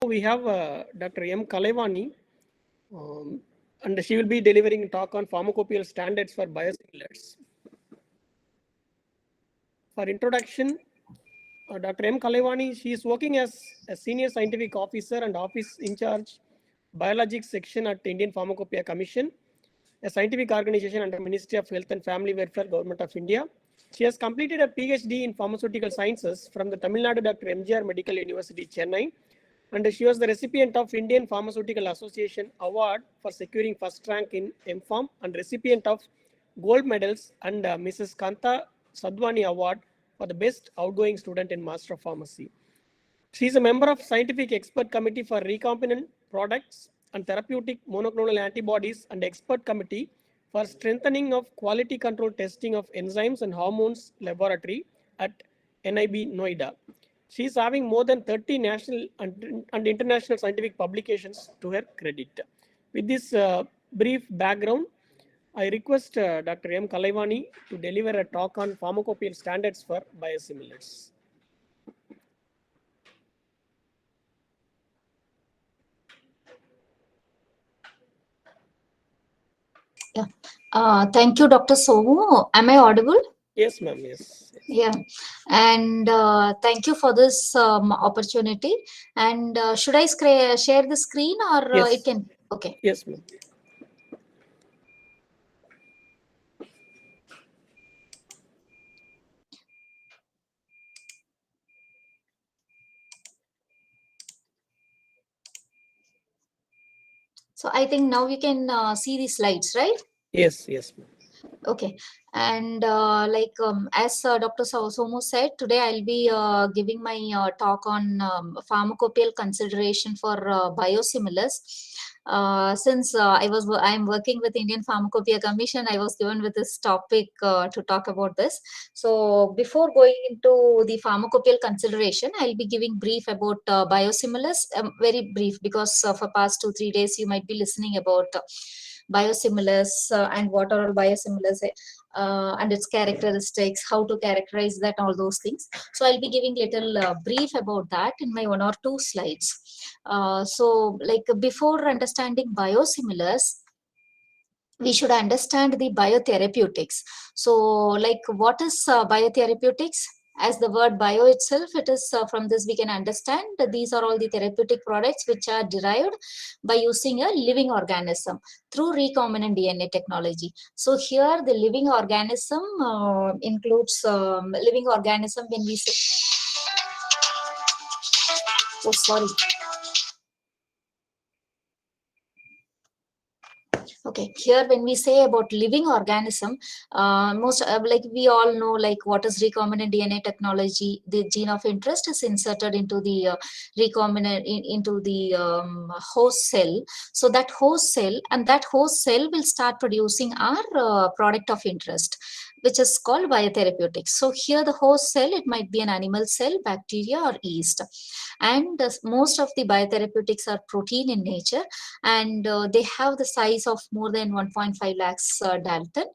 we have Dr. M. Kalaivani, and she will be delivering a talk on pharmacopoeial standards for biosimilars. For introduction, Dr. M. Kalaivani, she is working as a senior scientific officer and office in charge biologics section at the Indian Pharmacopoeia Commission, a scientific organization under Ministry of Health and Family Welfare, Government of India. She has completed a PhD in pharmaceutical sciences from the Tamil Nadu Dr. MGR Medical University, Chennai, and she was the recipient of Indian Pharmaceutical Association Award for securing first rank in MPharm and recipient of gold medals and Mrs. Kanta Sadwani Award for the best outgoing student in Master of Pharmacy. She is a member of Scientific Expert Committee for Recombinant Products and Therapeutic Monoclonal Antibodies and Expert Committee for Strengthening of Quality Control Testing of Enzymes and Hormones Laboratory at NIB Noida. She is having more than 30 national and international scientific publications to her credit. With this brief background, I request Dr. M. Kalaivani to deliver a talk on pharmacopoeial standards for biosimilars. Yeah. Thank you, Dr. Somu. Am I audible? Yes, ma'am. Yes. Yeah, and thank you for this opportunity. And should I share the screen or yes. it can? Okay. Yes, ma'am. So I think now you can see the slides, right? Yes, yes, ma'am. Okay, and as Dr. Somu said, today I'll be giving my talk on pharmacopoeial consideration for biosimilars. Since I'm working with Indian Pharmacopoeia Commission, I was given with this topic to talk about this. So before going into the pharmacopoeial consideration, I'll be giving brief about biosimilars, very brief, because for past 2-3 days you might be listening about biosimilars and what are all biosimilars and its characteristics, how to characterize that, all those things. So I'll be giving little brief about that in my 1 or 2 slides. So like before understanding biosimilars, we should understand the biotherapeutics. So like what is biotherapeutics? As the word bio itself, it is from this we can understand that these are all the therapeutic products which are derived by using a living organism through recombinant DNA technology. So here the living organism includes living organism when we say, oh sorry. Okay, here when we say about living organism, most like we all know, like what is recombinant DNA technology. The gene of interest is inserted into the recombinant into the host cell. So that host cell will start producing our product of interest, which is called biotherapeutics. So here the host cell, it might be an animal cell, bacteria or yeast. And most of the biotherapeutics are protein in nature, and they have the size of more than 1.5 lakhs Dalton.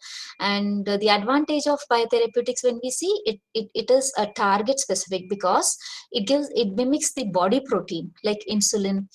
And the advantage of biotherapeutics, when we see it, it is a target specific, because it mimics the body protein like insulin,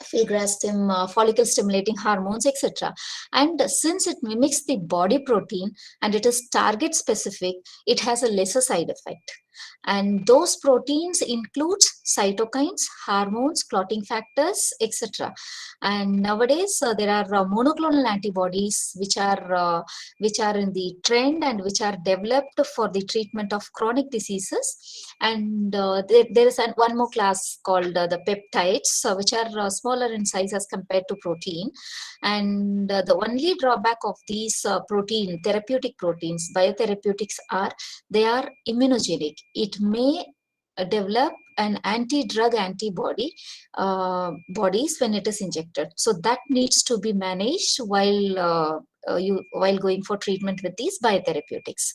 filgrastim, follicle stimulating hormones, etc. And since it mimics the body protein and it is target specific, it has a lesser side effect. And those proteins includes cytokines, hormones, clotting factors, etc. And nowadays there are monoclonal antibodies which are in the trend and which are developed for the treatment of chronic diseases. And there is one more class called the peptides, which are smaller in size as compared to protein. And the only drawback of these therapeutic proteins, biotherapeutics, are they are immunogenic. It may develop an anti-drug antibody bodies when it is injected. So that needs to be managed while going for treatment with these biotherapeutics.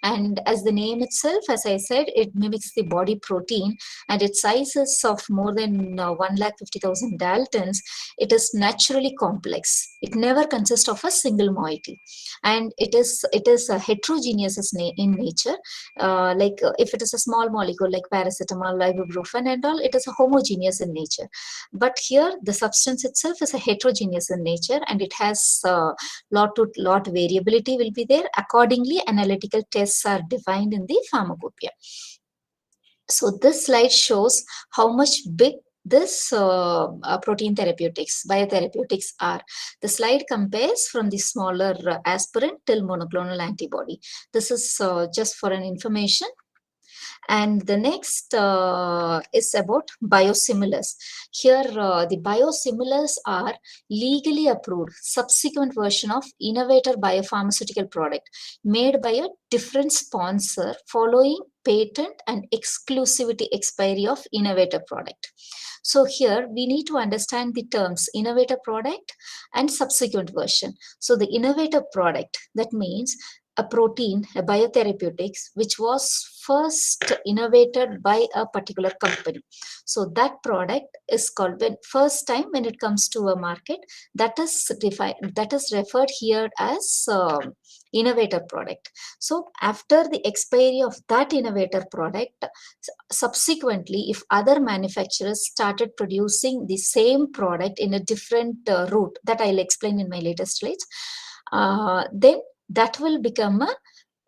And as the name itself, as I said, it mimics the body protein, and its size is of more than 1,50,000 daltons. It is naturally complex. It never consists of a single moiety, and it is heterogeneous in nature. If it is a small molecule like paracetamol, ibuprofen, and all, it is a homogeneous in nature. But here, the substance itself is a heterogeneous in nature, and it has lot variability will be there. Accordingly, analytical tests are defined in the pharmacopoeia. So this slide shows how much big this protein therapeutics, biotherapeutics are. The slide compares from the smaller aspirin till monoclonal antibody. This is just for an information. And the next is about biosimilars. Here, the biosimilars are legally approved subsequent version of innovator biopharmaceutical product made by a different sponsor following patent and exclusivity expiry of innovator product. So here we need to understand the terms innovator product and subsequent version. So the innovator product, that means a protein, a biotherapeutics, which was first innovated by a particular company. So that product is called, when first time when it comes to a market, that is defined, that is referred here as innovator product. So after the expiry of that innovator product, subsequently, if other manufacturers started producing the same product in a different route, that I'll explain in my later slides, then that will become a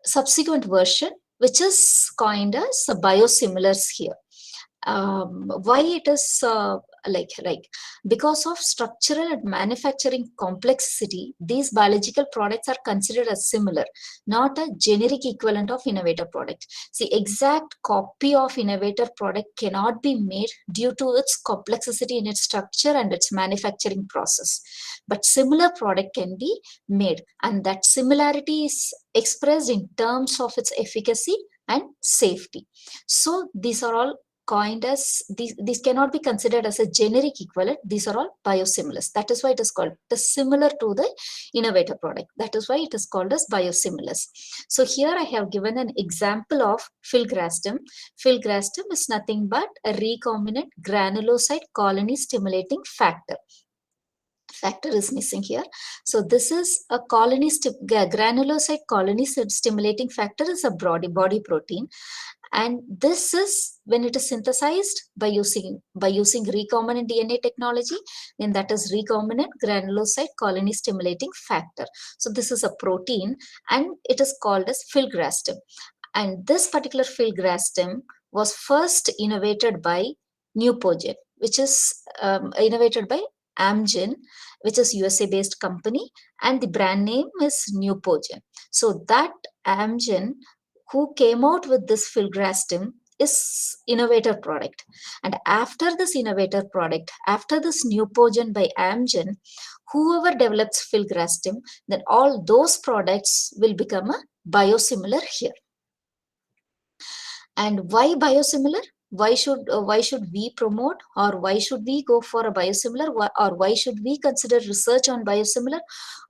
subsequent version, which is coined as biosimilars here. Why it is because of structural and manufacturing complexity, these biological products are considered as similar, not a generic equivalent of innovator product. See, exact copy of innovator product cannot be made due to its complexity in its structure and its manufacturing process, but similar product can be made, and that similarity is expressed in terms of its efficacy and safety. So these are all coined as, these cannot be considered as a generic equivalent. These are all biosimilars. That is why it is called, it is similar to the innovator product. That is why it is called as biosimilars. So here I have given an example of filgrastim. Filgrastim is nothing but a recombinant granulocyte colony stimulating factor. Factor is missing here. So this is a granulocyte colony stimulating factor is a body protein. And this is when it is synthesized by using recombinant DNA technology, then that is recombinant granulocyte colony stimulating factor. So this is a protein and it is called as filgrastim. And this particular filgrastim was first innovated by Neupogen, which is innovated by Amgen, which is USA based company, and the brand name is Neupogen. So that Amgen who came out with this filgrastim is innovator product. And after this innovator product, after this Neupogen by Amgen, whoever develops filgrastim, then all those products will become a biosimilar here. And why biosimilar? Why should we promote, or why should we go for a biosimilar, or why should we consider research on biosimilar,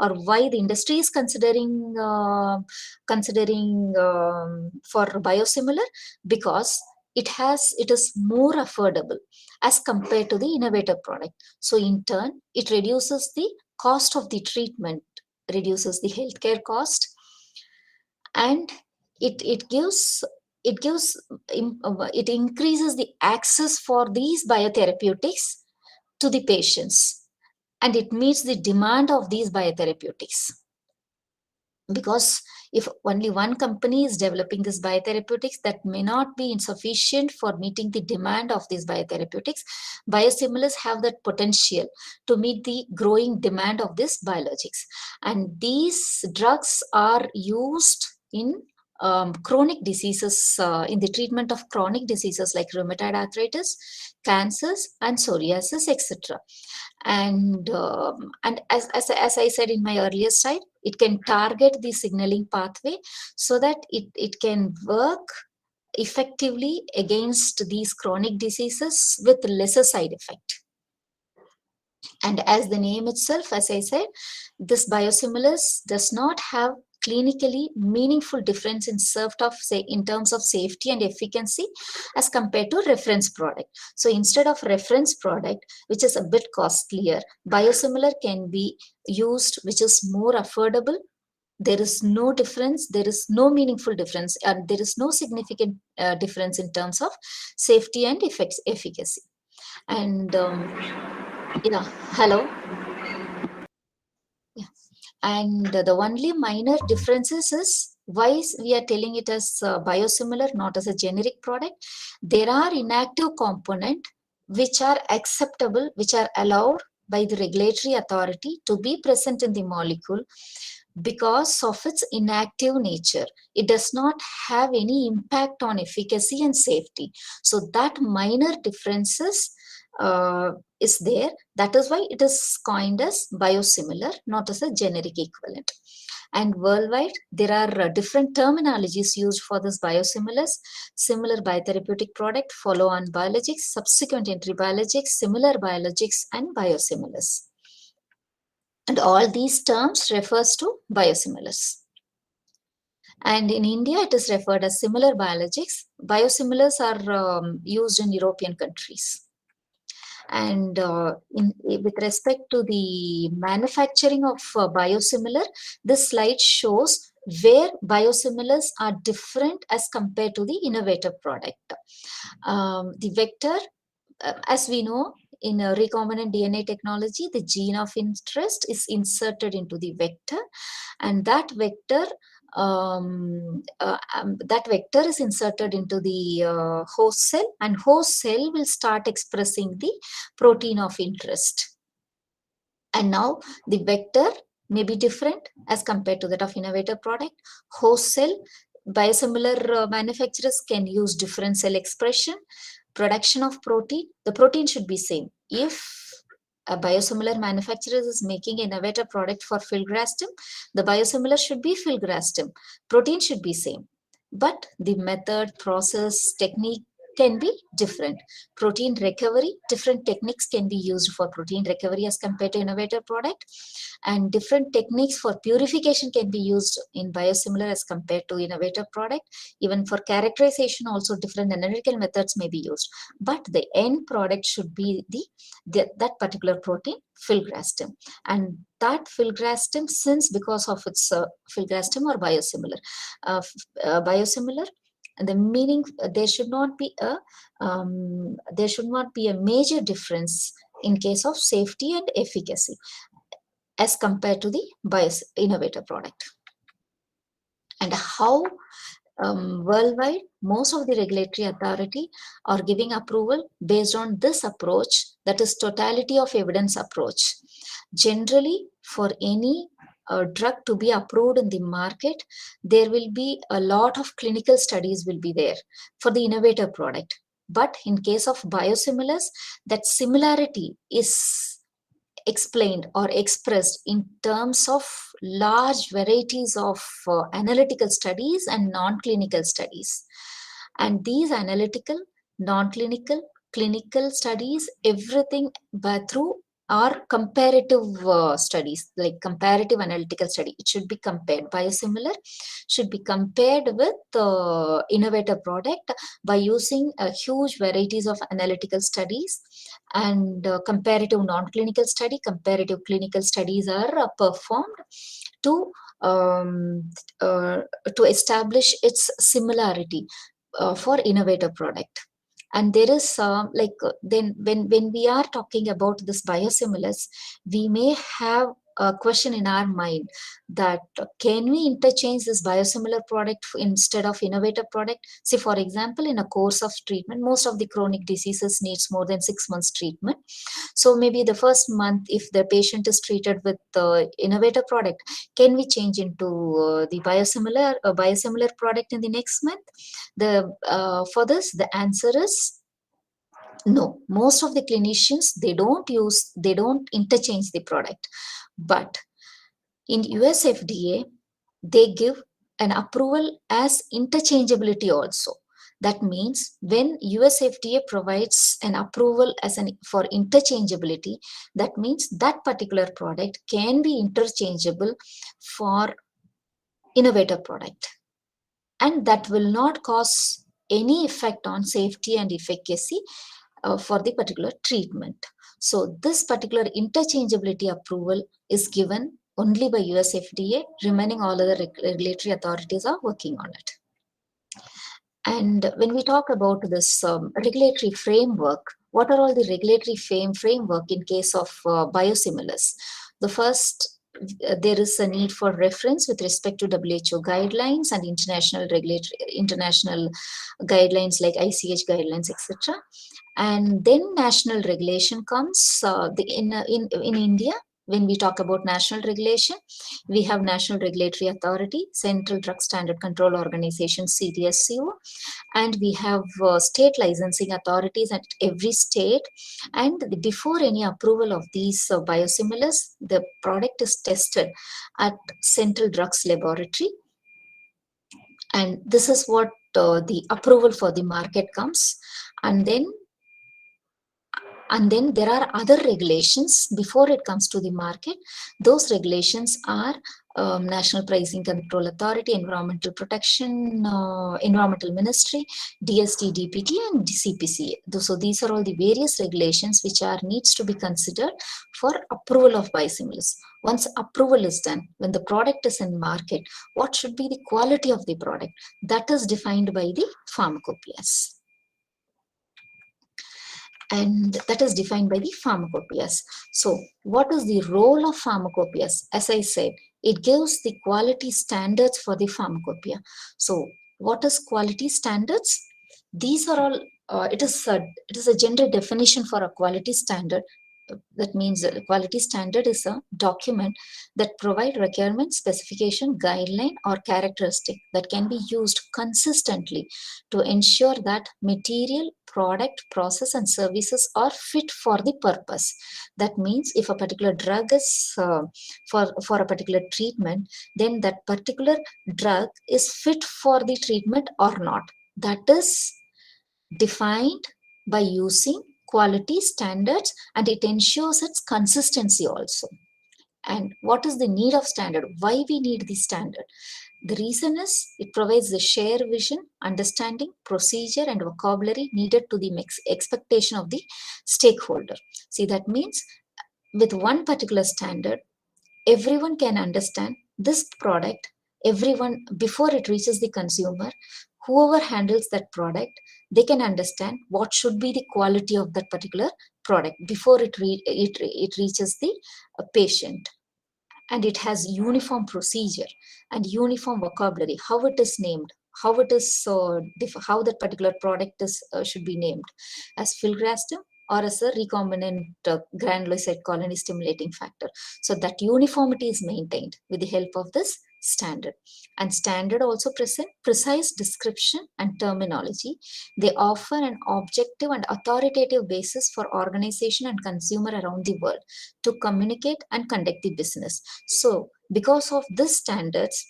or why the industry is considering for biosimilar? Because it is more affordable as compared to the innovator product. So in turn, it reduces the cost of the treatment, reduces the healthcare cost, and it increases the access for these biotherapeutics to the patients, and it meets the demand of these biotherapeutics. Because if only one company is developing this biotherapeutics, that may not be insufficient for meeting the demand of these biotherapeutics. Biosimilars have that potential to meet the growing demand of these biologics. And these drugs are used in chronic diseases, in the treatment of chronic diseases like rheumatoid arthritis, cancers, and psoriasis, etc. And as I said in my earlier slide, it can target the signaling pathway so that it can work effectively against these chronic diseases with lesser side effect. And as the name itself, as I said, this biosimilars does not have clinically meaningful difference in terms of safety and efficacy as compared to reference product. So instead of reference product, which is a bit costlier, biosimilar can be used, which is more affordable. There is no difference, there is no meaningful difference, and there is no significant difference in terms of safety and efficacy. And yeah, hello. Yeah. And the only minor differences is why we are telling it as biosimilar, not as a generic product. There are inactive components which are acceptable, which are allowed by the regulatory authority to be present in the molecule because of its inactive nature. It does not have any impact on efficacy and safety. So that minor differences is there. That is why it is coined as biosimilar, not as a generic equivalent. And worldwide, there are different terminologies used for this biosimilars: similar biotherapeutic product, follow-on biologics, subsequent entry biologics, similar biologics, and biosimilars. And all these terms refers to biosimilars. And in India, it is referred as similar biologics. Biosimilars are used in European countries. And with respect to the manufacturing of biosimilar, this slide shows where biosimilars are different as compared to the innovator product. The vector, as we know, in a recombinant DNA technology, the gene of interest is inserted into the vector, and that vector is inserted into the host cell, and host cell will start expressing the protein of interest. And now the vector may be different as compared to that of innovator product. Host cell, biosimilar manufacturers can use different cell expression. Production of protein, the protein should be same. If a biosimilar manufacturer is making an innovator product for filgrastim, the biosimilar should be filgrastim. Protein should be same, but the method, process, technique can be different. Protein recovery, different techniques can be used for protein recovery as compared to innovator product, and different techniques for purification can be used in biosimilar as compared to innovator product. Even for characterization also different analytical methods may be used, but the end product should be that particular protein, filgrastim. And that filgrastim, since because of its filgrastim or biosimilar, the meaning, there should not be a major difference in case of safety and efficacy as compared to the innovator product. And how worldwide, most of the regulatory authority are giving approval based on this approach, that is totality of evidence approach. Generally, for any drug to be approved in the market, there will be a lot of clinical studies will be there for the innovator product. But in case of biosimilars, that similarity is explained or expressed in terms of large varieties of analytical studies and non-clinical studies. And these analytical, non-clinical, clinical studies, everything through are comparative studies, like comparative analytical study. It should be compared. Biosimilar should be compared with innovator product by using huge varieties of analytical studies. And comparative non-clinical study, comparative clinical studies are performed to establish its similarity for innovator product. And there is then when we are talking about this biosimilars, we may have a question in our mind that can we interchange this biosimilar product instead of innovator product? See, for example, in a course of treatment, most of the chronic diseases needs more than 6 months treatment. So maybe the first month, if the patient is treated with the innovator product, can we change into the biosimilar product in the next month? For this, the answer is no. Most of the clinicians, they don't interchange the product. But in US FDA, they give an approval as interchangeability also. That means when US FDA provides an approval for interchangeability, that means that particular product can be interchangeable for innovative product, and that will not cause any effect on safety and efficacy for the particular treatment. So this particular interchangeability approval is given only by US FDA, remaining all other regulatory authorities are working on it. And when we talk about this regulatory framework, what are all the regulatory framework in case of biosimilars? The first, there is a need for reference with respect to WHO guidelines and international guidelines like ICH guidelines, etc. And then national regulation comes. In India, when we talk about national regulation, we have National Regulatory Authority, Central Drug Standard Control Organization, CDSCO, and we have state licensing authorities at every state. And before any approval of these biosimilars, the product is tested at Central Drugs Laboratory, and this is what the approval for the market comes. And then there are other regulations before it comes to the market. Those regulations are National Pricing Control Authority, Environmental Protection, Environmental Ministry, DST, DPT, and CPCA. So these are all the various regulations which needs to be considered for approval of biosimilars. Once approval is done, when the product is in market, what should be the quality of the product? That is defined by the pharmacopoeias. And that is defined by the pharmacopoeias. So what is the role of pharmacopoeias? As I said, it gives the quality standards for the pharmacopoeia. So what is quality standards? These are all, it is a general definition for a quality standard. That means a quality standard is a document that provide requirement, specification, guideline, or characteristic that can be used consistently to ensure that material, product, process, and services are fit for the purpose. That means if a particular drug is for a particular treatment, then that particular drug is fit for the treatment or not. That is defined by using quality standards, and it ensures its consistency also. And what is the need of standard? Why we need the standard? The reason is it provides the shared vision, understanding, procedure, and vocabulary needed to the expectation of the stakeholder. See, that means with one particular standard, everyone can understand this product. Everyone, before it reaches the consumer, whoever handles that product, they can understand what should be the quality of that particular product before it reaches the patient. And it has uniform procedure and uniform vocabulary, how it is named, how it is how that particular product is should be named as filgrastim or as a recombinant granulocyte colony stimulating factor. So that uniformity is maintained with the help of this standard. And standard also present precise description and terminology. They offer an objective and authoritative basis for organization and consumer around the world to communicate and conduct the business. So because of these standards,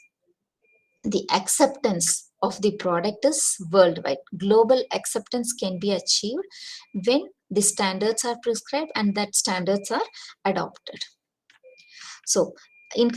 the acceptance of the product is worldwide. Global acceptance can be achieved when the standards are prescribed and that standards are adopted. So in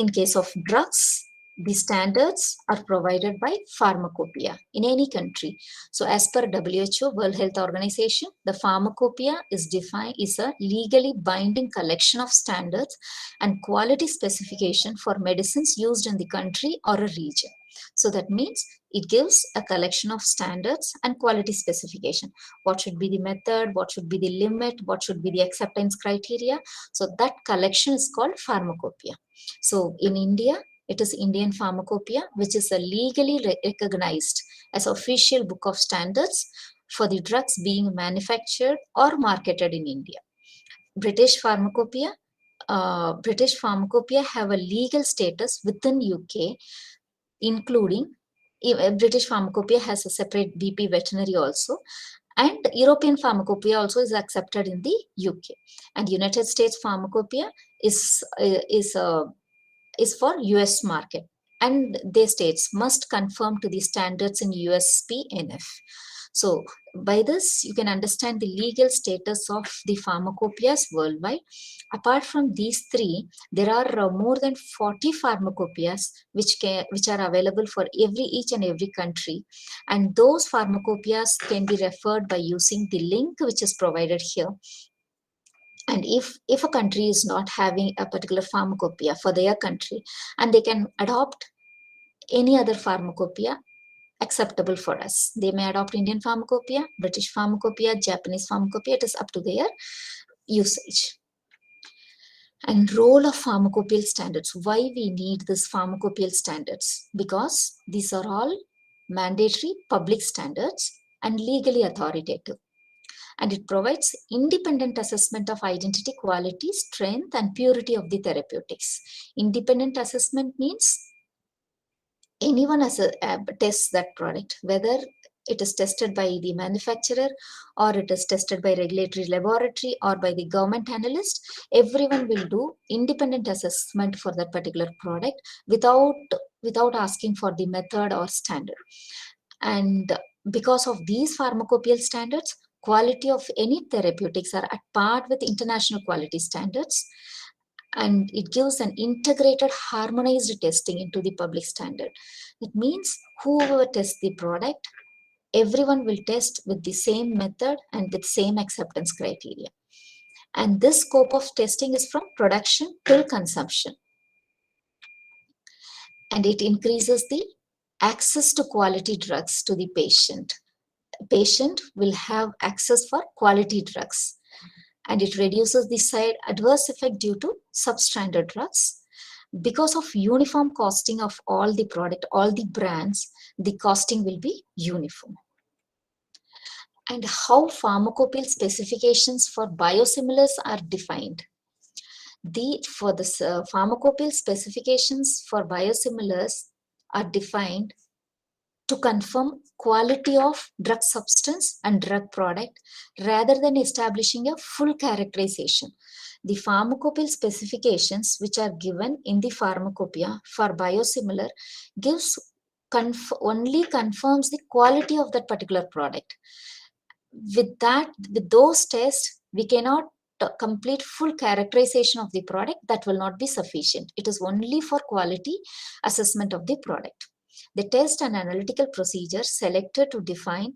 case of drugs, the standards are provided by Pharmacopoeia in any country. So as per WHO, World Health Organization, the Pharmacopoeia is defined as a legally binding collection of standards and quality specification for medicines used in the country or a region. So that means it gives a collection of standards and quality specification. What should be the method? What should be the limit? What should be the acceptance criteria? So that collection is called Pharmacopoeia. So in India, it is Indian Pharmacopoeia, which is a legally recognized as official book of standards for the drugs being manufactured or marketed in India. British Pharmacopoeia have a legal status within UK, including British Pharmacopoeia has a separate BP veterinary also, and European Pharmacopoeia also is accepted in the UK. And United States Pharmacopoeia is for US market, and their states must conform to the standards in USPNF. So by this, you can understand the legal status of the pharmacopoeias worldwide. Apart from these three, there are more than 40 pharmacopoeias which are available for each and every country. And those pharmacopoeias can be referred by using the link which is provided here. And if a country is not having a particular pharmacopoeia for their country, and they can adopt any other pharmacopoeia acceptable for us. They may adopt Indian pharmacopoeia, British pharmacopoeia, Japanese pharmacopoeia. It is up to their usage. And role of pharmacopoeial standards. Why we need this pharmacopoeial standards? Because these are all mandatory public standards and legally authoritative. And it provides independent assessment of identity, quality, strength, and purity of the therapeutics. Independent assessment means anyone tests that product, whether it is tested by the manufacturer or it is tested by regulatory laboratory or by the government analyst, everyone will do independent assessment for that particular product without asking for the method or standard. And because of these pharmacopoeial standards, quality of any therapeutics are at par with international quality standards, and it gives an integrated, harmonized testing into the public standard. It means whoever tests the product, everyone will test with the same method and with same acceptance criteria. And this scope of testing is from production till consumption. And it increases the access to quality drugs to the patient. Patient will have access for quality drugs, and it reduces the side adverse effect due to substandard drugs. Because of uniform costing of all the product, all the brands, the costing will be uniform. And how pharmacopoeial specifications for biosimilars are defined. For the pharmacopoeial specifications for biosimilars are defined to confirm quality of drug substance and drug product rather than establishing a full characterization. The pharmacopoeial specifications which are given in the pharmacopoeia for biosimilar only confirms the quality of that particular product. With those tests, we cannot complete full characterization of the product. That will not be sufficient. It is only for quality assessment of the product. The test and analytical procedures selected to define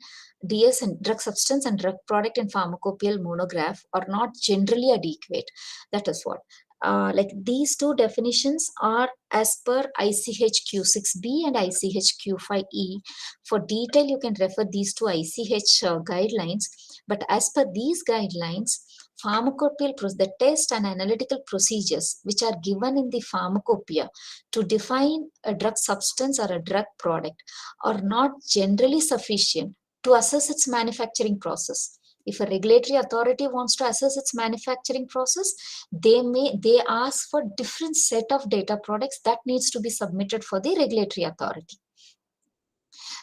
DS and drug substance and drug product in pharmacopoeial monograph are not generally adequate. That is what. Like these two definitions are as per ICH Q6B and ICH Q5E. For detail, you can refer these two ICH guidelines. But as per these guidelines, the test and analytical procedures which are given in the pharmacopoeia to define a drug substance or a drug product are not generally sufficient to assess its manufacturing process. If a regulatory authority wants to assess its manufacturing process, they ask for different set of data products that needs to be submitted for the regulatory authority.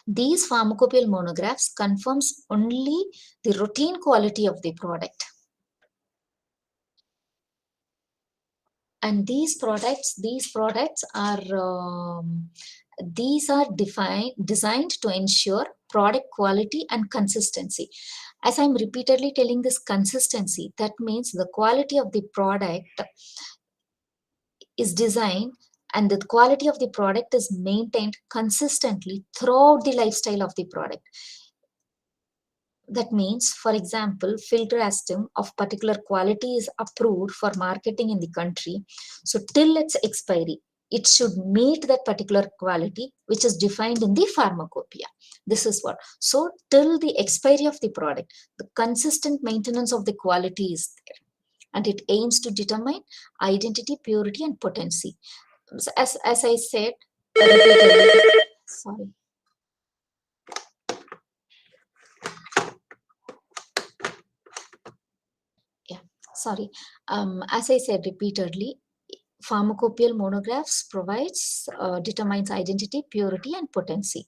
These pharmacopoeial monographs confirms only the routine quality of the product. And these products are designed to ensure product quality and consistency. As I'm repeatedly telling this consistency, that means the quality of the product is designed and the quality of the product is maintained consistently throughout the lifestyle of the product. That means, for example, filgrastim of particular quality is approved for marketing in the country. So till its expiry, it should meet that particular quality which is defined in the pharmacopoeia. This is what. So till the expiry of the product, the consistent maintenance of the quality is there. And it aims to determine identity, purity, and potency. So as I said, sorry. Sorry, as I said repeatedly, pharmacopoeial monographs determines identity, purity, and potency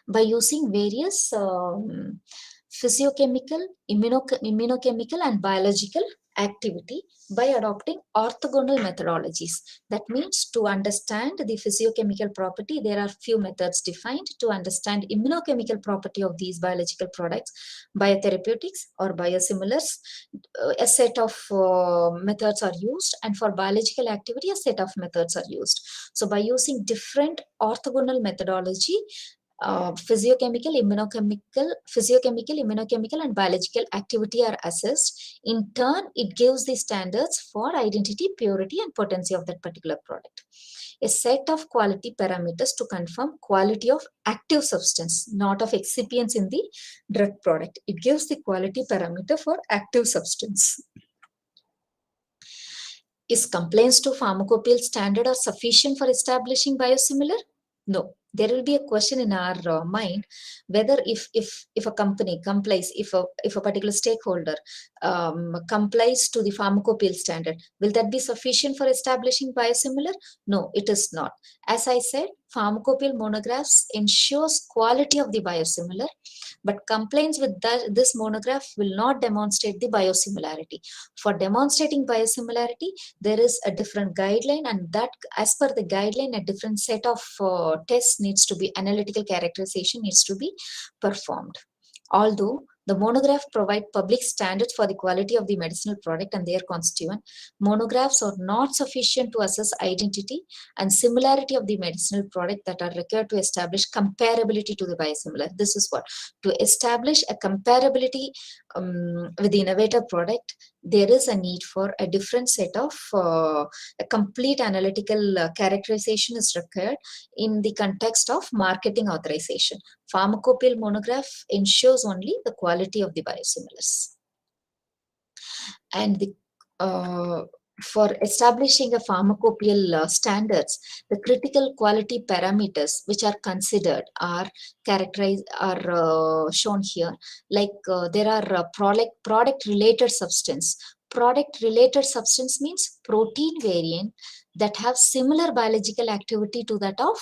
by using various physiochemical, immunochemical, and biological activity by adopting orthogonal methodologies. That means to understand the physiochemical property, there are few methods defined. To understand immunochemical property of these biological products, biotherapeutics or biosimilars, a set of methods are used, and for biological activity, a set of methods are used. So by using different orthogonal methodology, physiochemical, immunochemical, and biological activity are assessed. In turn, it gives the standards for identity, purity, and potency of that particular product. A set of quality parameters to confirm quality of active substance, not of excipients in the drug product. It gives the quality parameter for active substance. Is compliance to pharmacopoeial standard are sufficient for establishing biosimilar? No. There will be a question in our mind whether if a company complies, if a particular stakeholder complies to the pharmacopoeial standard, will that be sufficient for establishing biosimilar? No, it is not. As I said, pharmacopoeial monographs ensures quality of the biosimilar, but compliance with this monograph will not demonstrate the biosimilarity. For demonstrating biosimilarity, there is a different guideline, and that as per the guideline, a different set of tests needs to be, analytical characterization needs to be performed. Although the monograph provide public standards for the quality of the medicinal product and their constituent, monographs are not sufficient to assess identity and similarity of the medicinal product that are required to establish comparability to the biosimilar. This is what, to establish a comparability with the innovator product, there is a need for a different set of a complete analytical characterization is required in the context of marketing authorization. Pharmacopoeial monograph ensures only the quality of the biosimilars. And for establishing a pharmacopoeial standards, the critical quality parameters which are considered are characterized, are shown here. Like there are product related substance. Product related substance means protein variant that have similar biological activity to that of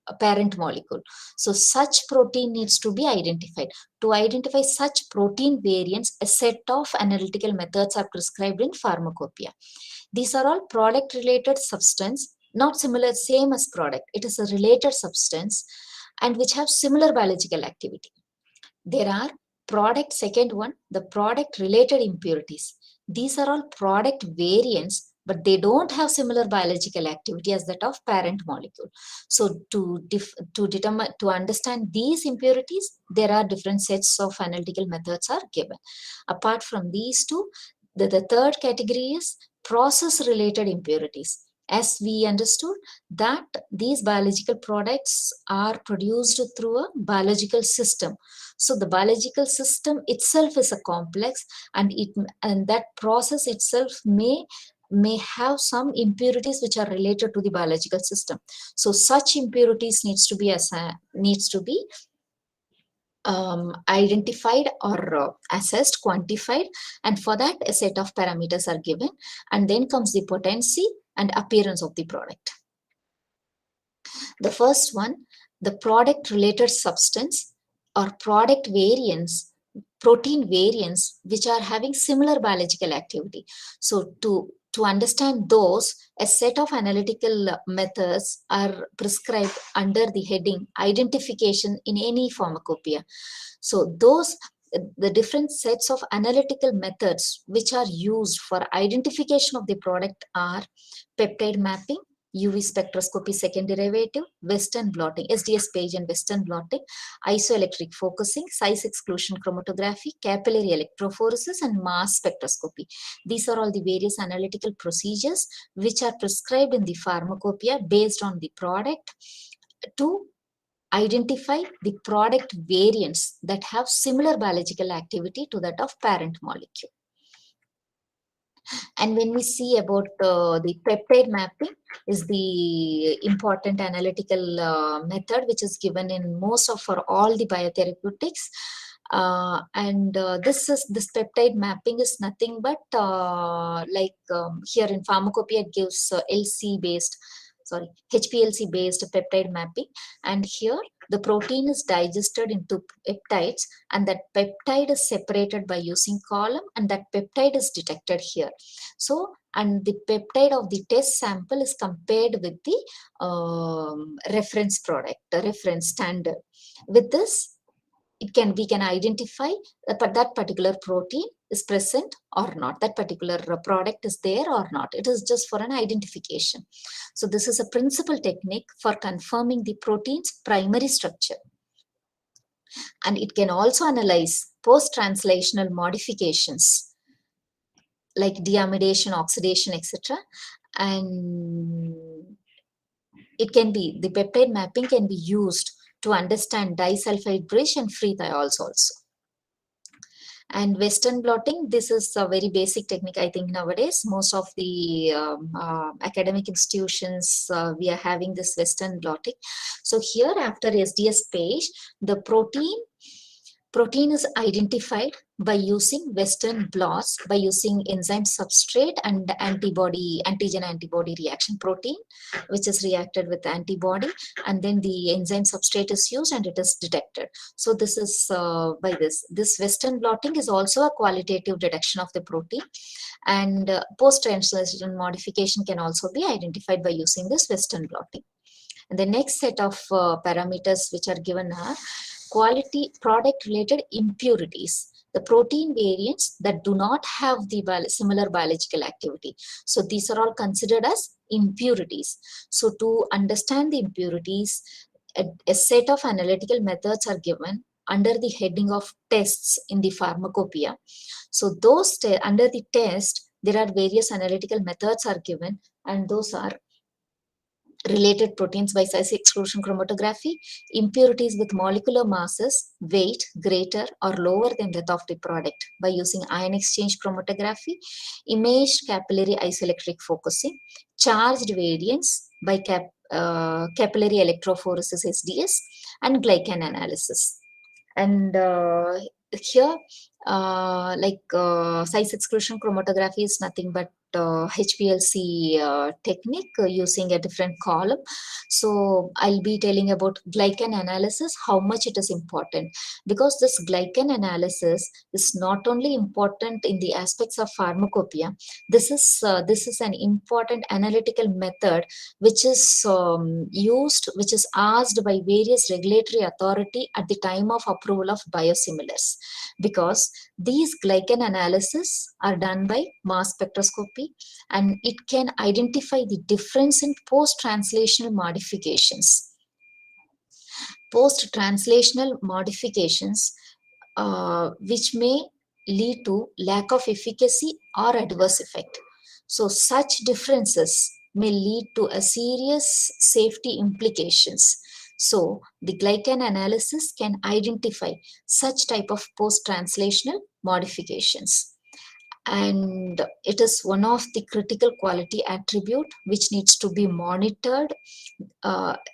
a parent molecule. So such protein needs to be identified. To identify such protein variants, a set of analytical methods are prescribed in Pharmacopoeia. These are all product related substance, not similar, same as product. It is a related substance and which have similar biological activity. There are second one, the product related impurities. These are all product variants, but they don't have similar biological activity as that of parent molecule. So to understand these impurities, there are different sets of analytical methods are given. Apart from these two, the third category is process related impurities. As we understood that these biological products are produced through a biological system. So the biological system itself is a complex, and that process itself may have some impurities which are related to the biological system. So such impurities needs to be identified or assessed, quantified, and for that a set of parameters are given, and then comes the potency and appearance of the product. The first one, the product related substance or product variants, protein variants which are having similar biological activity. So to understand those, a set of analytical methods are prescribed under the heading identification in any pharmacopoeia. So the different sets of analytical methods which are used for identification of the product are peptide mapping, UV spectroscopy second derivative, Western blotting, SDS page and Western blotting, isoelectric focusing, size exclusion chromatography, capillary electrophoresis, and mass spectroscopy. These are all the various analytical procedures which are prescribed in the pharmacopoeia based on the product to identify the product variants that have similar biological activity to that of parent molecule. And when we see about the peptide mapping is the important analytical method which is given in most of for all the biotherapeutics. This peptide mapping is nothing but here in Pharmacopoeia it gives HPLC based peptide mapping, and here The protein is digested into peptides, and that peptide is separated by using column, and that peptide is detected here. So, and the peptide of the test sample is compared with the reference product, the reference standard. With this, we can identify that particular protein is present or not, that particular product is there or not. It is just for an identification. So this is a principal technique for confirming the protein's primary structure. And it can also analyze post-translational modifications like deamidation, oxidation, etc. And it can be, the peptide mapping can be used to understand disulfide bridge and free thiols also. And Western blotting, this is a very basic technique. I think nowadays most of the academic institutions, we are having this Western blotting. So here, after SDS page, the protein is identified by using Western blots, by using enzyme substrate and antigen antibody reaction protein, which is reacted with antibody, and then the enzyme substrate is used and it is detected. So this is by this Western blotting is also a qualitative detection of the protein, and post-translational modification can also be identified by using this Western blotting. And the next set of parameters which are given are quality product related impurities, the protein variants that do not have the similar biological activity. So these are all considered as impurities. So to understand the impurities, a set of analytical methods are given under the heading of tests in the Pharmacopoeia. So those under the test, there are various analytical methods are given, and those are related proteins by size exclusion chromatography, impurities with molecular masses, weight greater or lower than that of the product by using ion exchange chromatography, imaged capillary isoelectric focusing, charged variants by capillary electrophoresis SDS, and glycan analysis. And here, size exclusion chromatography is nothing but HPLC technique using a different column. So I'll be telling about glycan analysis, how much it is important, because this glycan analysis is not only important in the aspects of pharmacopoeia. This is an important analytical method which is used, which is asked by various regulatory authority at the time of approval of biosimilars, because these glycan analysis are done by mass spectroscopy, and it can identify the difference in post-translational modifications. Post-translational modifications which may lead to lack of efficacy or adverse effect. So such differences may lead to a serious safety implications. So the glycan analysis can identify such type of post-translational modifications. And it is one of the critical quality attribute which needs to be monitored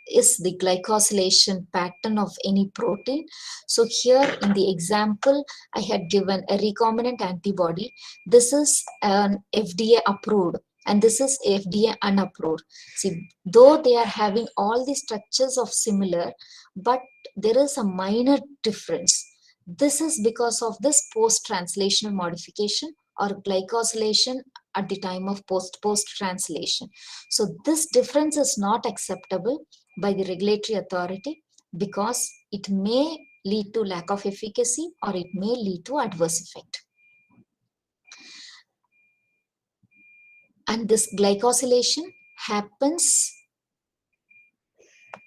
is the glycosylation pattern of any protein. So here in the example, I had given a recombinant antibody. This is an FDA approved and this is FDA unapproved. See, though they are having all the structures of similar, but there is a minor difference. This is because of this post-translational modification or glycosylation at the time of post-translation. So this difference is not acceptable by the regulatory authority because it may lead to lack of efficacy or it may lead to adverse effect. And this glycosylation happens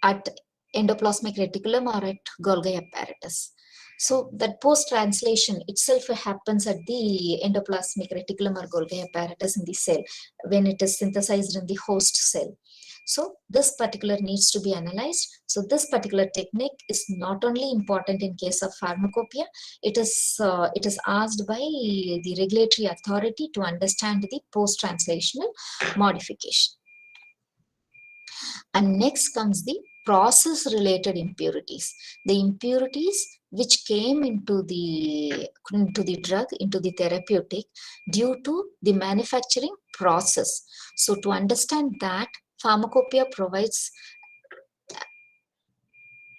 at endoplasmic reticulum or at Golgi apparatus. So that post-translation itself happens at the endoplasmic reticulum or Golgi apparatus in the cell when it is synthesized in the host cell. So this particular needs to be analyzed. So this particular technique is not only important in case of pharmacopoeia, it is asked by the regulatory authority to understand the post-translational modification. And next comes the process-related impurities. The impurities which came into the drug, into the therapeutic due to the manufacturing process. So to understand that, Pharmacopoeia provides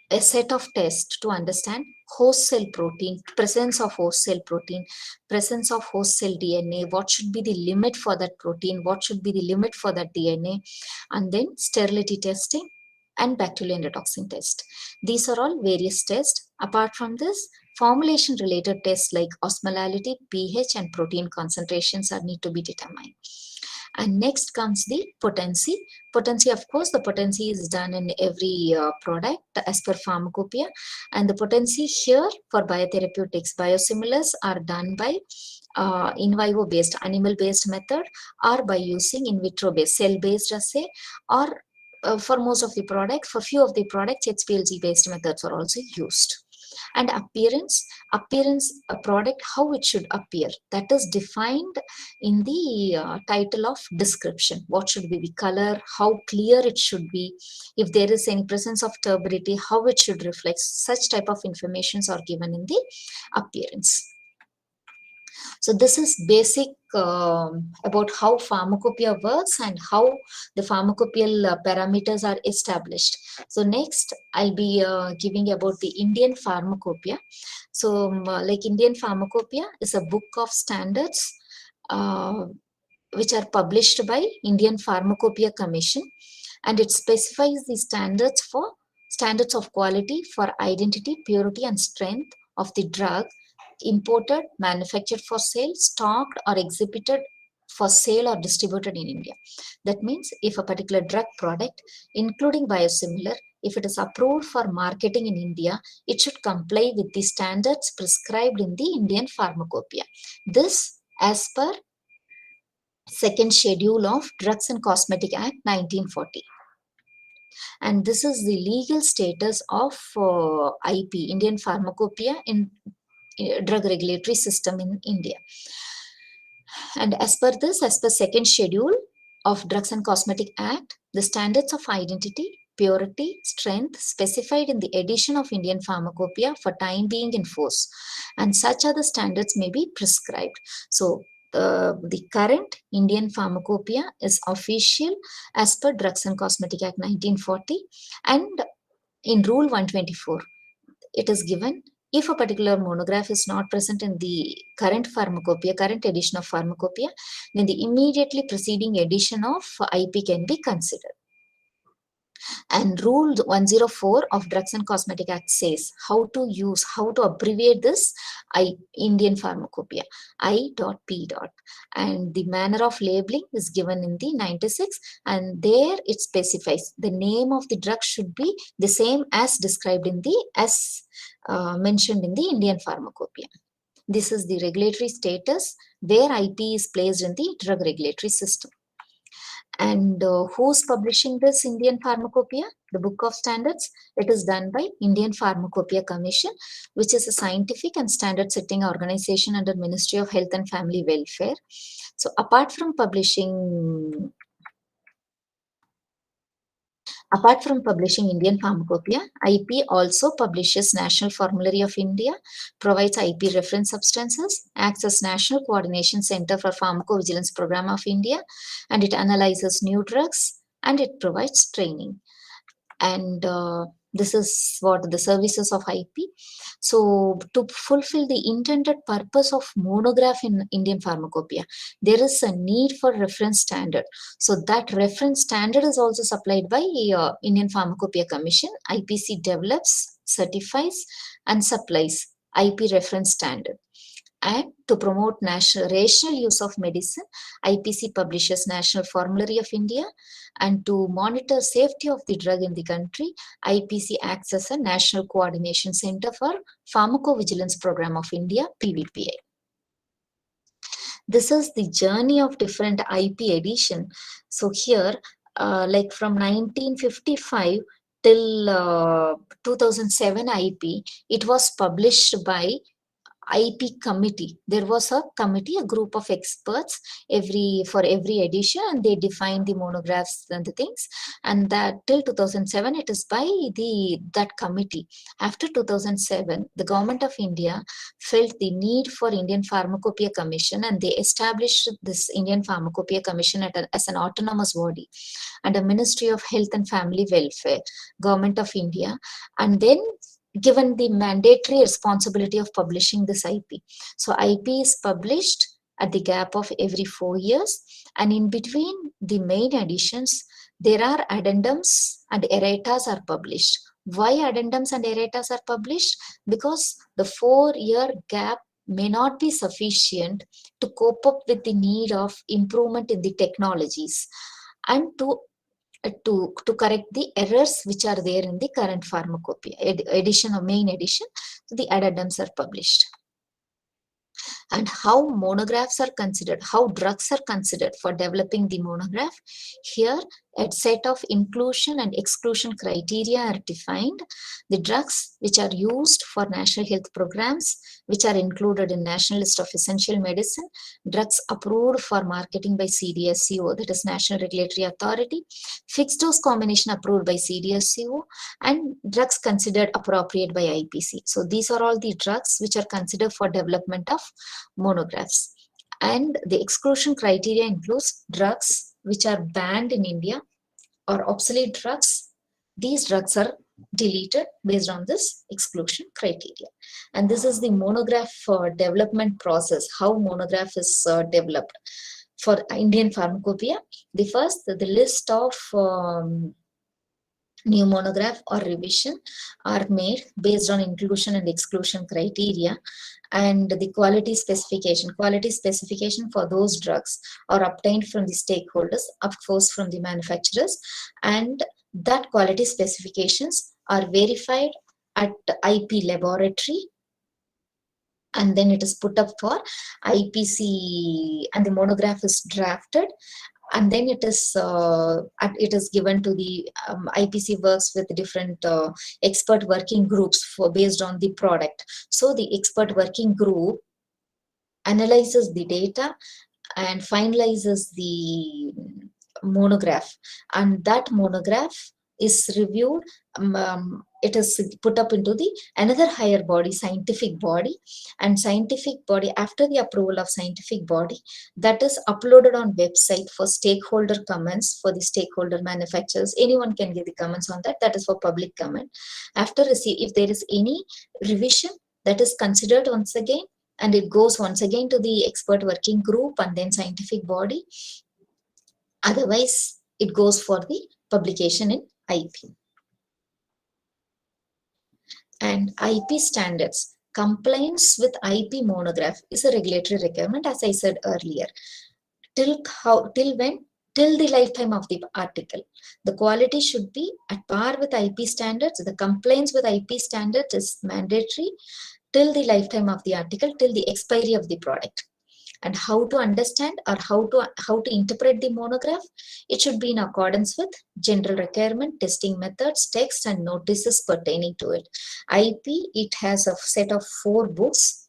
a set of tests to understand host cell protein, presence of host cell protein, presence of host cell DNA, what should be the limit for that protein, what should be the limit for that DNA, and then sterility testing and bacterial endotoxin test. These are all various tests. Apart from this, formulation related tests like osmolality, pH, and protein concentrations are need to be determined. And next comes the potency. Potency, of course, the potency is done in every product as per Pharmacopoeia. And the potency here for biotherapeutics, biosimilars are done by in vivo based, animal based method, or by using in vitro based, cell based assay, or for most of the product, for few of the products, HPLC based methods are also used. And appearance, a product, how it should appear, that is defined in the title of description. What should be the color, how clear it should be, if there is any presence of turbidity, how it should reflect. Such type of informations are given in the appearance. So this is basic about how pharmacopoeia works and how the pharmacopoeial parameters are established. So next I'll be giving about the Indian Pharmacopoeia. So like Indian Pharmacopoeia is a book of standards which are published by Indian Pharmacopoeia Commission, and it specifies the standards of quality for identity, purity, and strength of the drug imported, manufactured for sale, stocked, or exhibited for sale or distributed in India. That means if a particular drug product, including biosimilar, if it is approved for marketing in India, it should comply with the standards prescribed in the Indian Pharmacopoeia. This as per second schedule of Drugs and Cosmetic Act 1940. And this is the legal status of IP, Indian Pharmacopoeia, in drug regulatory system in India. And as per second schedule of Drugs and Cosmetic Act, the standards of identity, purity, strength specified in the edition of Indian Pharmacopoeia for time being in force, and such other standards may be prescribed. So the current Indian Pharmacopoeia is official as per Drugs and Cosmetic Act 1940, and in Rule 124 it is given, if a particular monograph is not present in the current pharmacopoeia, current edition of pharmacopoeia, then the immediately preceding edition of IP can be considered. And Rule 104 of Drugs and Cosmetic Act says how to abbreviate this Indian Pharmacopoeia, I.P. And the manner of labeling is given in the 96, and there it specifies the name of the drug should be the same as described in the mentioned in the Indian Pharmacopoeia. This is the regulatory status where IP is placed in the drug regulatory system. And who's publishing this Indian Pharmacopoeia, the Book of Standards? It is done by Indian Pharmacopoeia Commission, which is a scientific and standard setting organization under Ministry of Health and Family Welfare. So apart from publishing Indian Pharmacopoeia, IP also publishes National Formulary of India, provides IP reference substances, acts as National Coordination Center for Pharmacovigilance Program of India, and it analyzes new drugs, and it provides training. And this is what the services of IP. So to fulfill the intended purpose of monograph in Indian Pharmacopoeia, there is a need for reference standard. So that reference standard is also supplied by Indian Pharmacopoeia Commission. IPC develops, certifies, and supplies IP reference standard. And to promote rational use of medicine, IPC publishes National Formulary of India, and to monitor safety of the drug in the country, IPC acts as a National Coordination Center for Pharmacovigilance Program of India, PVPI. This is the journey of different IP edition. So here, like from 1955 till 2007 IP, it was published by IP committee. There was a committee, a group of experts for every edition, and they defined the monographs and the things. And that till 2007, it is by that committee. After 2007, the government of India felt the need for Indian Pharmacopoeia Commission, and they established this Indian Pharmacopoeia Commission as an autonomous body under Ministry of Health and Family Welfare, Government of India, and then given the mandatory responsibility of publishing this IP. So IP is published at the gap of every 4 years, and in between the main editions, there are addendums and erratas are published. Why addendums and erratas are published? Because the 4-year gap may not be sufficient to cope up with the need of improvement in the technologies and to correct the errors which are there in the current pharmacopoeia edition or main edition. So the addendums are published. And how monographs are considered, how drugs are considered for developing the monograph. Here, a set of inclusion and exclusion criteria are defined. The drugs which are used for national health programs, which are included in National List of Essential Medicine, drugs approved for marketing by CDSCO, that is National Regulatory Authority, fixed dose combination approved by CDSCO, and drugs considered appropriate by IPC. So these are all the drugs which are considered for development of monographs. And the exclusion criteria includes drugs which are banned in India or obsolete drugs. These drugs are deleted based on this exclusion criteria. And this is the monograph development process, how monograph is developed. For Indian Pharmacopoeia, the list of new monograph or revision are made based on inclusion and exclusion criteria, and the quality specification for those drugs are obtained from the stakeholders, of course from the manufacturers, and that quality specifications are verified at IP laboratory, and then it is put up for IPC, and the monograph is drafted, and then it is given to the IPC works with different expert working groups based on the product. So the expert working group analyzes the data and finalizes the monograph, and that monograph is reviewed. It is put up into the another higher body, scientific body, and scientific body, after the approval of scientific body, that is uploaded on website for stakeholder comments, for the stakeholder manufacturers. Anyone can give the comments on that. That is for public comment. After if there is any revision, that is considered once again, and it goes once again to the expert working group and then scientific body. Otherwise, it goes for the publication in IP. And IP standards. Compliance with IP monograph is a regulatory requirement, as I said earlier. Till when? Till the lifetime of the article. The quality should be at par with IP standards. The compliance with IP standards is mandatory till the lifetime of the article, till the expiry of the product. And how to understand or how to interpret the monograph? It should be in accordance with general requirement, testing methods, text, and notices pertaining to it. IP, it has a set of 4 books,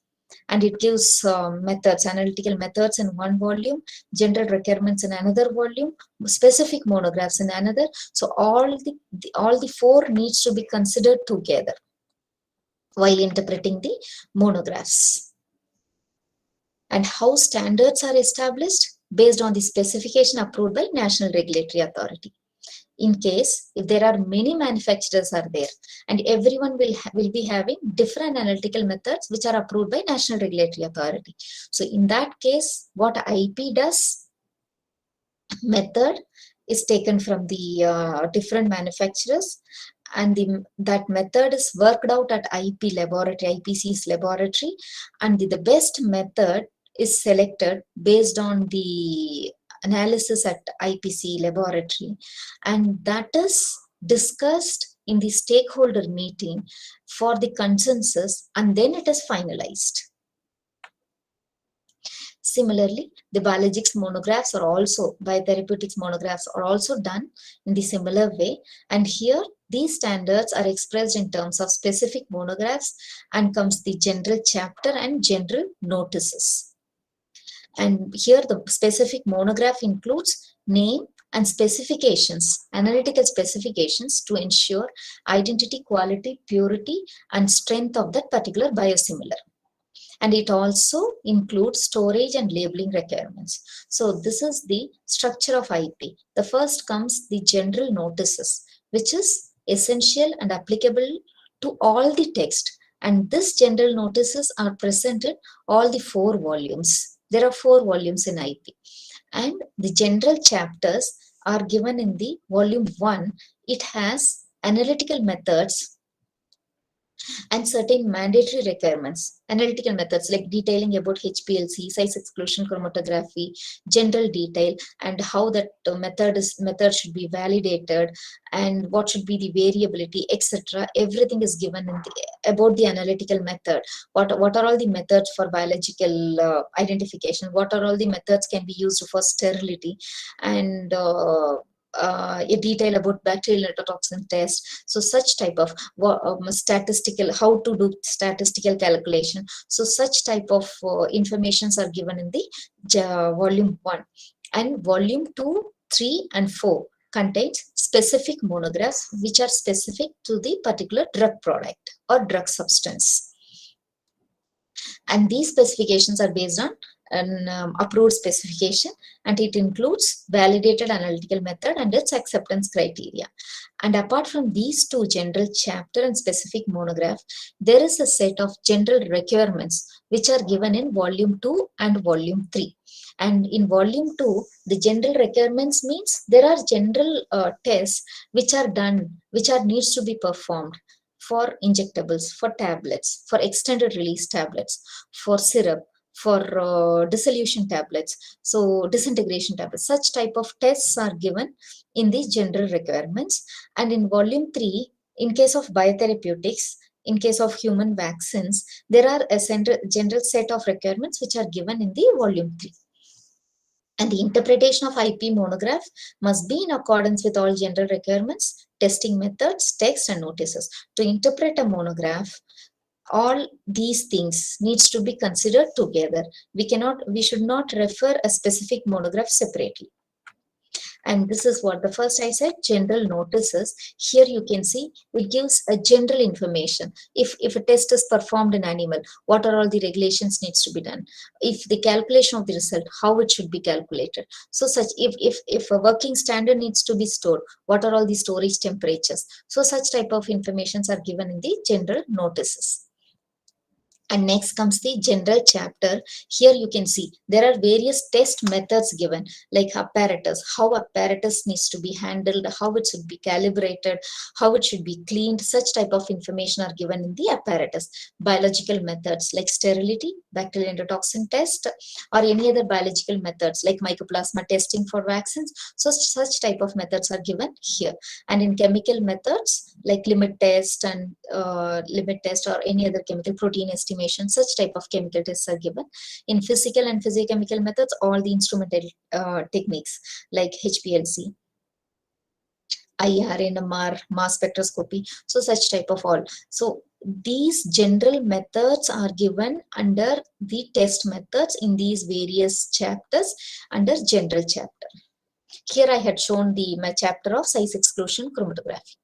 and it gives methods, analytical methods in one volume, general requirements in another volume, specific monographs in another. So all the 4 needs to be considered together while interpreting the monographs. And how standards are established? Based on the specification approved by National Regulatory Authority. In case if there are many manufacturers are there, and everyone will be having different analytical methods which are approved by National Regulatory Authority. So in that case, what IP does? Method is taken from the different manufacturers, and that method is worked out at IP laboratory, IPC's laboratory, and the best method is selected based on the analysis at IPC laboratory, and that is discussed in the stakeholder meeting for the consensus, and then it is finalized. Similarly, the biologics monographs are also, biotherapeutics monographs are also done in the similar way, and here These standards are expressed in terms of specific monographs, and comes the general chapter and general notices. And here the specific monograph includes name and specifications, analytical specifications to ensure identity, quality, purity, and strength of that particular biosimilar. And it also includes storage and labeling requirements. So this is the structure of IP. The first comes the general notices, which is essential and applicable to all the text. And this general notices are presented all the 4 volumes. There are 4 volumes in IP. And the general chapters are given in the volume 1. It has analytical methods and certain mandatory requirements, analytical methods like detailing about HPLC, size exclusion chromatography, general detail, and how that method should be validated, and what should be the variability, etc. Everything is given in about the analytical method. What are all the methods for biological identification? What are all the methods can be used for sterility, and a detail about bacterial endotoxin test. So such type of statistical, how to do statistical calculation. So such type of informations are given in the volume 1. And volume 2, 3 and 4 contains specific monographs which are specific to the particular drug product or drug substance. And these specifications are based on an approved specification, and it includes validated analytical method and its acceptance criteria. And apart from these 2 general chapter and specific monograph, there is a set of general requirements which are given in volume 2 and volume 3. And in volume 2, the general requirements means there are general tests which are done, which are needs to be performed for injectables, for tablets, for extended release tablets, for syrup, for dissolution tablets, so disintegration tablets. Such type of tests are given in the general requirements. And in volume 3, in case of biotherapeutics, in case of human vaccines, there are a general set of requirements which are given in the volume 3. And the interpretation of IP monograph must be in accordance with all general requirements, testing methods, text, and notices. To interpret a monograph, all these things needs to be considered together. We should not refer a specific monograph separately. And this is what the first I said, general notices. Here you can see it gives a general information. If a test is performed in animal, what are all the regulations needs to be done? If the calculation of the result, how it should be calculated. So such if a working standard needs to be stored, what are all the storage temperatures? So such type of informations are given in the general notices. And next comes the general chapter. Here you can see there are various test methods given, like apparatus, how apparatus needs to be handled, how it should be calibrated, how it should be cleaned. Such type of information are given in the apparatus. Biological methods like sterility, bacterial endotoxin test, or any other biological methods like mycoplasma testing for vaccines. So such type of methods are given here. And in chemical methods like limit test or any other chemical protein estimation, such type of chemical tests are given. In physical and physiochemical methods, all the instrumental techniques like HPLC, IR, NMR, mass spectroscopy, so such type of all. So these general methods are given under the test methods in these various chapters under general chapter. Here I had shown my chapter of size exclusion chromatography.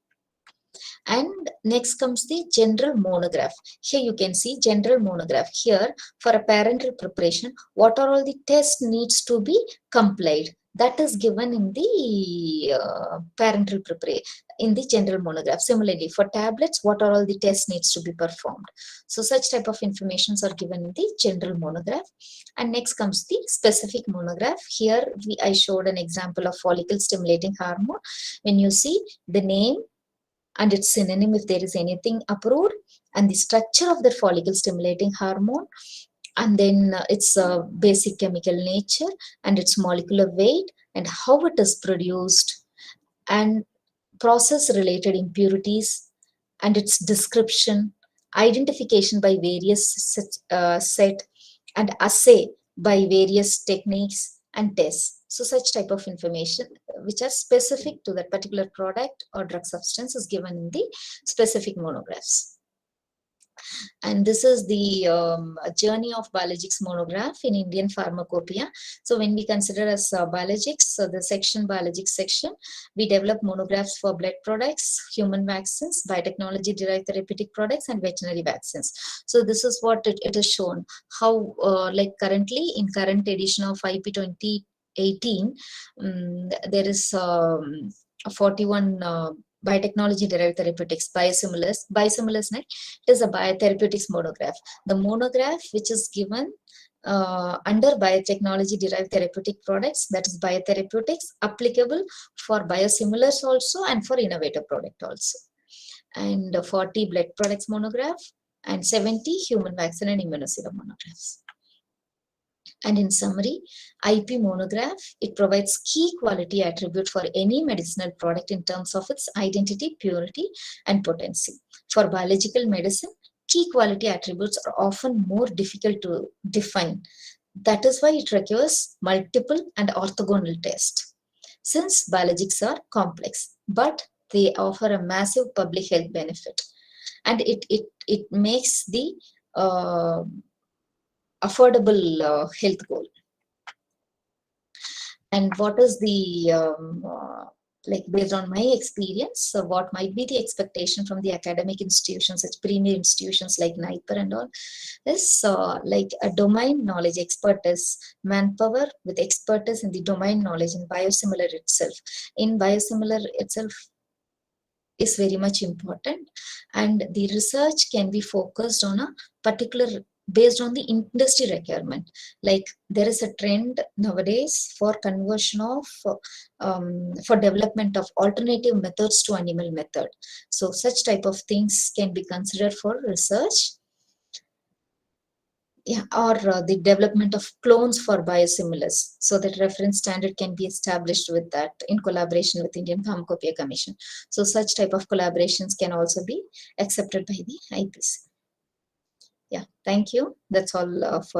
And next comes the general monograph. Here you can see general monograph. Here for a parenteral preparation, what are all the tests needs to be complied? That is given in the parenteral preparation, in the general monograph. Similarly, for tablets, what are all the tests needs to be performed? So such type of informations are given in the general monograph. And next comes the specific monograph. Here I showed an example of follicle stimulating hormone. When you see the name and its synonym if there is anything approved, and the structure of the follicle stimulating hormone, and then its basic chemical nature and its molecular weight and how it is produced, and process related impurities and its description, identification by various set and assay by various techniques, and tests. So such type of information which are specific to that particular product or drug substance is given in the specific monographs. And this is the journey of biologics monograph in Indian Pharmacopoeia. So when we consider as biologics, so the biologics section, we develop monographs for blood products, human vaccines, biotechnology derived therapeutic products, and veterinary vaccines. So this is what it is shown, how like currently in current edition of IP 2018, there is 41 biotechnology derived therapeutics, biosimilars, it is a biotherapeutics monograph. The monograph which is given under biotechnology derived therapeutic products, that is biotherapeutics, applicable for biosimilars also and for innovative product also. And 40 blood products monograph and 70 human vaccine and immunoserum monographs. And in summary, IP monograph, it provides key quality attribute for any medicinal product in terms of its identity, purity, and potency. For biological medicine, key quality attributes are often more difficult to define. That is why it requires multiple and orthogonal tests. Since biologics are complex, but they offer a massive public health benefit. And it makes the affordable health goal. And what is the like based on my experience, so what might be the expectation from the academic institutions, such premier institutions like NIPER and all, is like a domain knowledge expertise, manpower with expertise in the domain knowledge in biosimilar itself. In biosimilar itself is very much important, and the research can be focused on a particular based on the industry requirement. Like there is a trend nowadays for conversion of for development of alternative methods to animal method. So such type of things can be considered for research. Yeah, or the development of clones for biosimilars, so that reference standard can be established with that in collaboration with Indian Pharmacopoeia Commission. So such type of collaborations can also be accepted by the IPC. Yeah, thank you. That's all for